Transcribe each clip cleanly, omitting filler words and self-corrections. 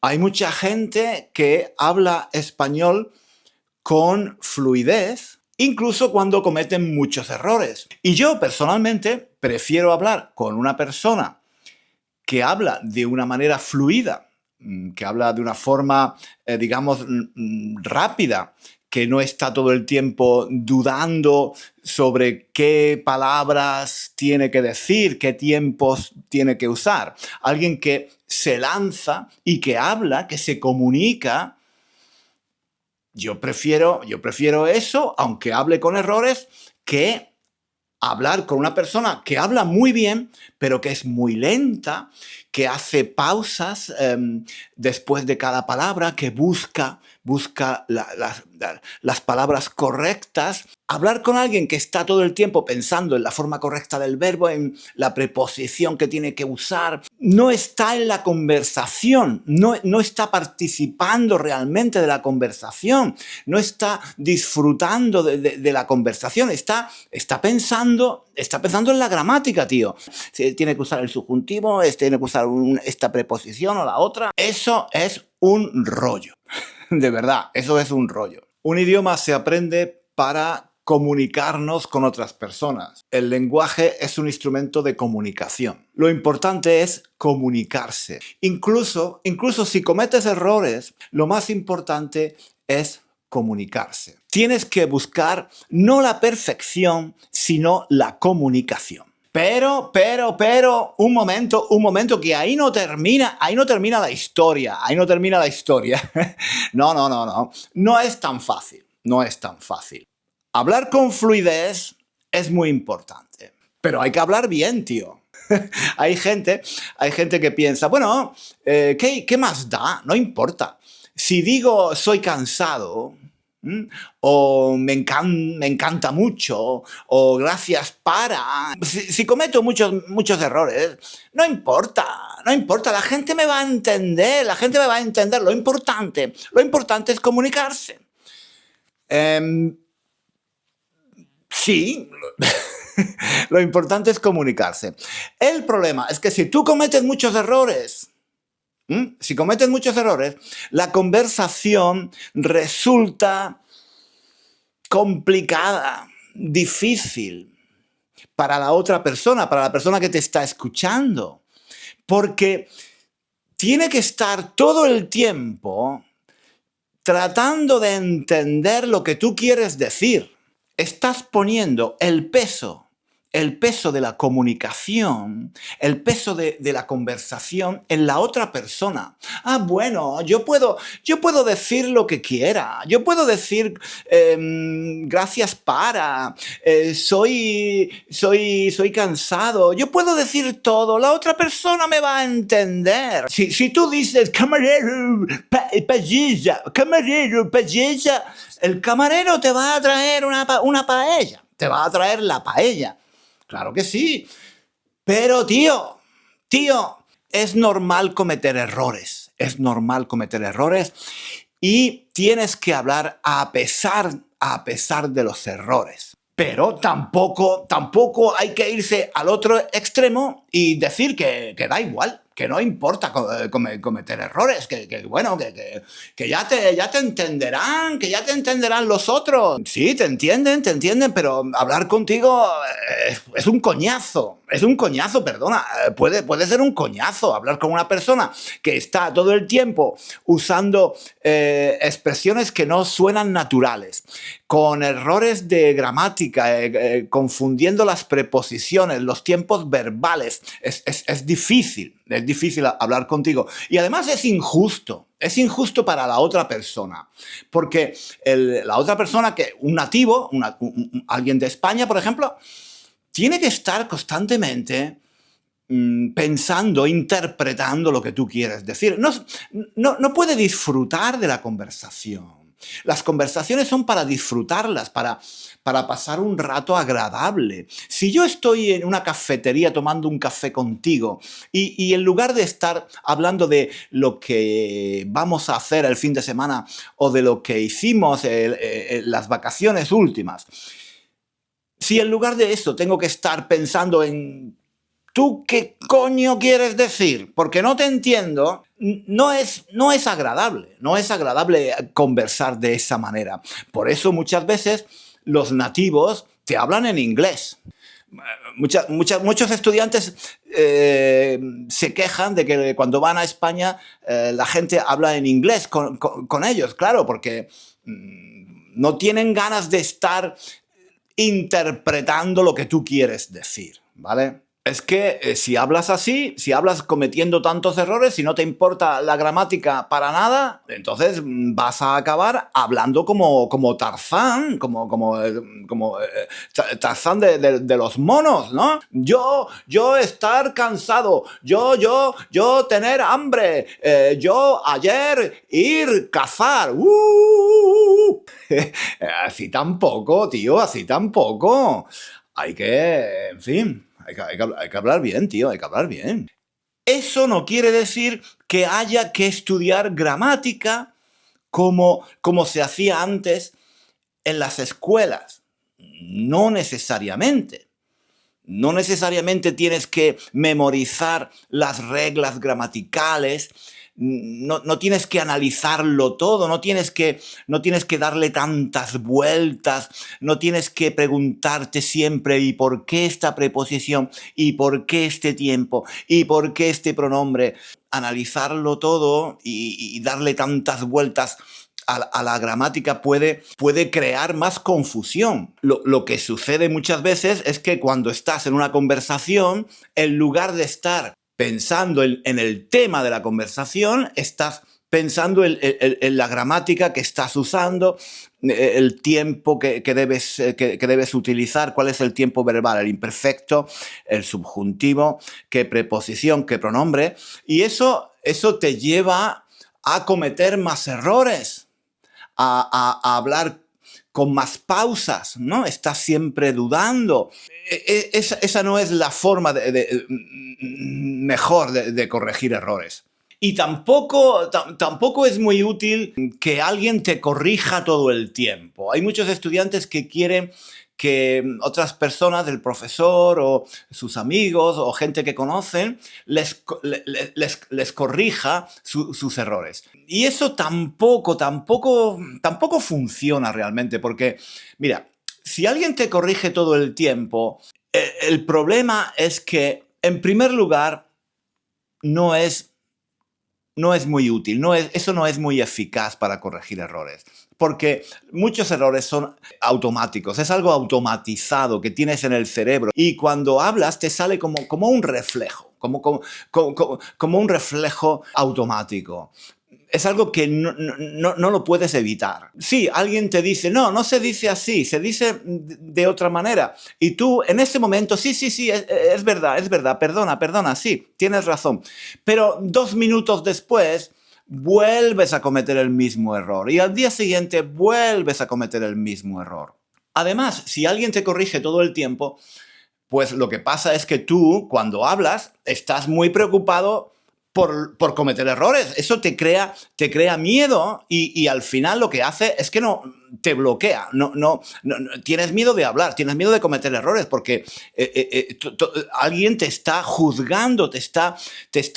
Hay mucha gente que habla español con fluidez, incluso cuando cometen muchos errores. Y yo personalmente prefiero hablar con una persona que habla de una manera fluida, que habla de una forma, digamos, rápida, que no está todo el tiempo dudando sobre qué palabras tiene que decir, qué tiempos tiene que usar. Alguien que se lanza y que habla, que se comunica. Yo prefiero eso, aunque hable con errores, que hablar con una persona que habla muy bien, pero que es muy lenta, que hace pausas después de cada palabra, que busca las palabras correctas. Hablar con alguien que está todo el tiempo pensando en la forma correcta del verbo, en la preposición que tiene que usar, no está en la conversación, no está participando realmente de la conversación, no está disfrutando de la conversación, está pensando en la gramática, tío. Tiene que usar el subjuntivo, tiene que usar esta preposición o la otra. Eso es un rollo. De verdad, eso es un rollo. Un idioma se aprende para comunicarnos con otras personas. El lenguaje es un instrumento de comunicación. Lo importante es comunicarse. Incluso si cometes errores, lo más importante es comunicarse. Tienes que buscar no la perfección, sino la comunicación. Pero, un momento, que ahí no termina la historia, No es tan fácil. Hablar con fluidez es muy importante, pero hay que hablar bien, tío. Hay gente que piensa, bueno, ¿qué más da? No importa. Si digo soy cansado, o me encanta mucho, o gracias para... Si cometo muchos errores, no importa, la gente me va a entender, Lo importante es comunicarse. Sí, lo importante es comunicarse. El problema es que si tú cometes muchos errores, la conversación resulta complicada, difícil para la otra persona, para la persona que te está escuchando, porque tiene que estar todo el tiempo tratando de entender lo que tú quieres decir. Estás poniendo el peso de la comunicación, el peso de la conversación en la otra persona. Ah, bueno, yo puedo decir lo que quiera. Yo puedo decir gracias para, soy cansado. Yo puedo decir todo. La otra persona me va a entender. Si tú dices camarero, paella, el camarero te va a traer una paella. Te va a traer la paella. Claro que sí. Pero, tío, es normal cometer errores. Y tienes que hablar a pesar de los errores. Pero tampoco hay que irse al otro extremo y decir que da igual, que no importa cometer errores, que ya te entenderán los otros. Sí, te entienden, pero hablar contigo es un coñazo. Perdona. Puede ser un coñazo hablar con una persona que está todo el tiempo usando expresiones que no suenan naturales, con errores de gramática, confundiendo las preposiciones, los tiempos verbales. Es difícil hablar contigo. Y además es injusto para la otra persona. Porque la otra persona, un nativo, alguien de España, por ejemplo, tiene que estar constantemente pensando, interpretando lo que tú quieres decir. No puede disfrutar de la conversación. Las conversaciones son para disfrutarlas, para pasar un rato agradable. Si yo estoy en una cafetería tomando un café contigo y en lugar de estar hablando de lo que vamos a hacer el fin de semana o de lo que hicimos las vacaciones últimas, si en lugar de eso tengo que estar pensando en ¿tú qué coño quieres decir? Porque no te entiendo. No es agradable, no es agradable conversar de esa manera. Por eso muchas veces los nativos te hablan en inglés. Muchos estudiantes se quejan de que cuando van a España la gente habla en inglés con ellos, claro, porque no tienen ganas de estar interpretando lo que tú quieres decir, ¿vale? Es que si hablas así, si hablas cometiendo tantos errores, si no te importa la gramática para nada, entonces vas a acabar hablando como Tarzán, Tarzán de los monos, ¿no? Yo estar cansado, yo tener hambre, yo ayer ir cazar. Así tampoco, tío, así tampoco. Hay que, en fin... Hay que hablar bien, tío, hay que hablar bien. Eso no quiere decir que haya que estudiar gramática como se hacía antes en las escuelas. No necesariamente. No necesariamente tienes que memorizar las reglas gramaticales, no tienes que analizarlo todo, no tienes que darle tantas vueltas, no tienes que preguntarte siempre ¿y por qué esta preposición? ¿Y por qué este tiempo? ¿Y por qué este pronombre? Analizarlo todo y darle tantas vueltas a la gramática puede crear más confusión. Lo que sucede muchas veces es que cuando estás en una conversación, en lugar de estar pensando en el tema de la conversación, estás pensando en la gramática que estás usando, el tiempo que debes utilizar, cuál es el tiempo verbal, el imperfecto, el subjuntivo, qué preposición, qué pronombre. Y eso te lleva a cometer más errores, a hablar con más pausas, ¿no? Estás siempre dudando. Esa no es la forma mejor de corregir errores. Y tampoco es muy útil que alguien te corrija todo el tiempo. Hay muchos estudiantes que quieren que otras personas, el profesor o sus amigos o gente que conocen, les corrija sus errores. Y eso tampoco funciona realmente, porque, mira, si alguien te corrige todo el tiempo, el problema es que, en primer lugar, no es muy útil, eso no es muy eficaz para corregir errores, porque muchos errores son automáticos, es algo automatizado que tienes en el cerebro y cuando hablas te sale como un reflejo, como un reflejo automático. Es algo que no lo puedes evitar. Sí, alguien te dice, no se dice así, se dice de otra manera. Y tú, en ese momento, sí, es verdad, perdona, sí, tienes razón. Pero 2 minutos después, vuelves a cometer el mismo error. Y al día siguiente, vuelves a cometer el mismo error. Además, si alguien te corrige todo el tiempo, pues lo que pasa es que tú, cuando hablas, estás muy preocupado por cometer errores. Eso te crea miedo y al final lo que hace es que te bloquea. No, tienes miedo de hablar, tienes miedo de cometer errores porque alguien te está juzgando, te está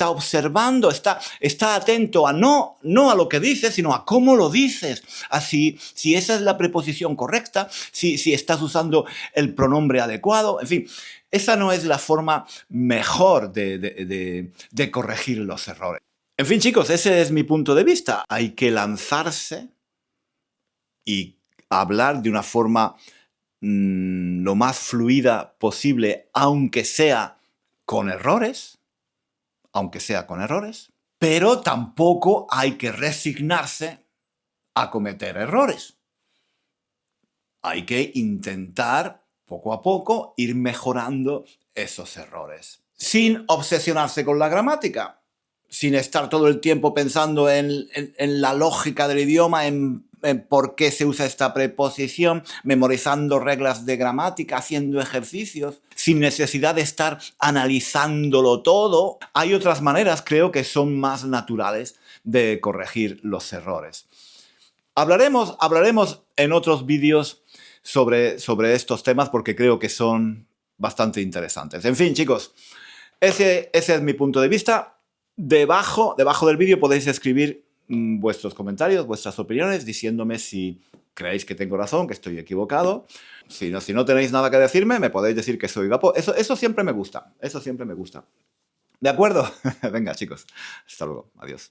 observando, está atento a no a lo que dices, sino a cómo lo dices. Así, si esa es la preposición correcta, si estás usando el pronombre adecuado, en fin. Esa no es la forma mejor de corregir los errores. En fin, chicos, ese es mi punto de vista. Hay que lanzarse y hablar de una forma lo más fluida posible, aunque sea con errores, pero tampoco hay que resignarse a cometer errores. Hay que intentar poco a poco ir mejorando esos errores. Sin obsesionarse con la gramática, sin estar todo el tiempo pensando en la lógica del idioma, en por qué se usa esta preposición, memorizando reglas de gramática, haciendo ejercicios, sin necesidad de estar analizándolo todo. Hay otras maneras, creo, que son más naturales de corregir los errores. Hablaremos en otros vídeos sobre estos temas porque creo que son bastante interesantes. En fin, chicos, Ese es mi punto de vista. Debajo del vídeo podéis escribir vuestros comentarios, vuestras opiniones, diciéndome si creéis que tengo razón, que estoy equivocado. Si no tenéis nada que decirme, me podéis decir que soy gapo. Eso siempre me gusta. Eso siempre me gusta. ¿De acuerdo? Venga, chicos. Hasta luego. Adiós.